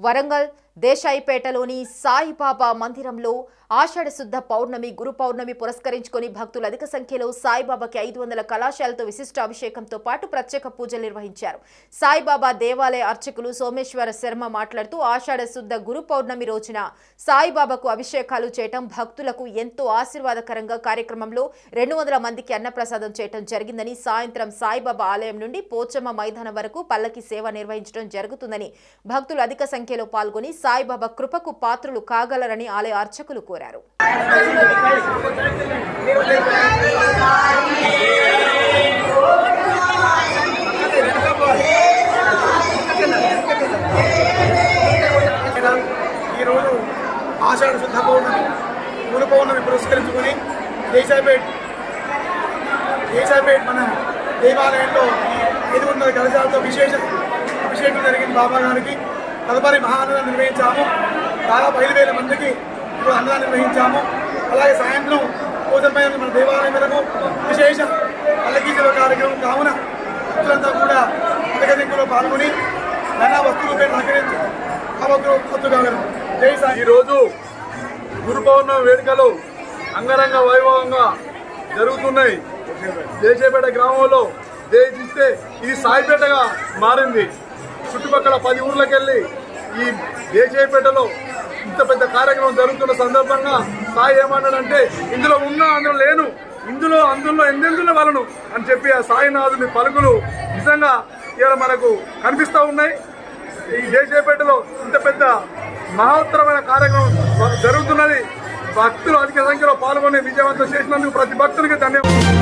వరంగల్ దేశాయిపేటలోని సాయిబాబా మందిరంలో ఆషాఢ శుద్ధ పౌర్ణమి గురు పౌర్ణమి పురస్కరించుకొని భక్తులు అధిక సంఖ్యలో సాయిబాబాకి 500 కళాశాలతో విశిష్ట అభిషేకంతో పాటు ప్రత్యేక పూజలు నిర్వహించారు. సాయిబాబా దేవాలయ అర్చకులు సోమేశ్వర శర్మ మాట్లాడుతూ ఆషాఢ శుద్ధ గురు పౌర్ణమి రోజున సాయిబాబాకు అభిషేకాలు చేయటం భక్తులకు ఎంతో ఆశీర్వాదకరంగా కార్యక్రమంలో 200 మందికి అన్నప్రసాదం చేయటం జరిగిందని, సాయంత్రం సాయిబాబా ఆలయం నుండి పోచమ్మ మైదానం వరకు పల్లకి సేవ నిర్వహించడం జరుగుతుందని భక్తులు అధిక సంఖ్యలో పాల్గొని సాయిబాబా కృపకు పాత్రులు కాగలరని ఆలయ అర్చకులు కోరారు. ఈరోజు ఆషాఢ శుద్ధ పౌర్ణమి గురు పౌర్ణమి పురస్కరించుకొని దేశాయిపేట్ మన దేవాలయంలో 500 కలశాలతో విశేష అభిషేకం జరిగింది బాబా గారికి. తదుపరి మహాన్నదానం నిర్వహించాము. దాదాపు 5,000 మందికి ఇప్పుడు అన్నదానం నిర్వహించాము. అలాగే సాయంత్రం పూజమైన మన దేవాలయం మేరకు విశేష పల్లకీ సేవ కార్యక్రమం కావున భక్తులంతా కూడా అధిక సంఖ్యలో పాల్గొని నానా వస్తువులపై సహకరించగలరు. జై సాయి. ఈరోజు గురు పౌర్ణమి వేడుకలు అంగరంగ వైభవంగా జరుగుతున్నాయి. దేశాయిపేట గ్రామంలో దేశిస్తే ఇది సాయిపేటగా మారింది. చుట్టుపక్కల 10 ఊర్లకు వెళ్ళి ఈ దేశాయిపేటలో ఇంత పెద్ద కార్యక్రమం జరుగుతున్న సందర్భంగా సాయి ఏమన్నాడంటే ఇందులో ఉన్నా అందులో లేను, అందులో ఎందెందులో వలను అని చెప్పి ఆ సాయినాథుని పలుకులు నిజంగా ఇవాళ మనకు కనిపిస్తూ ఉన్నాయి. ఈ దేశాయిపేటలో ఇంత పెద్ద మహోత్తరమైన కార్యక్రమం జరుగుతున్నది. భక్తులు అధిక సంఖ్యలో పాల్గొని విజయవంతం చేసినందుకు ప్రతి భక్తునికి ధన్యవాదాలు.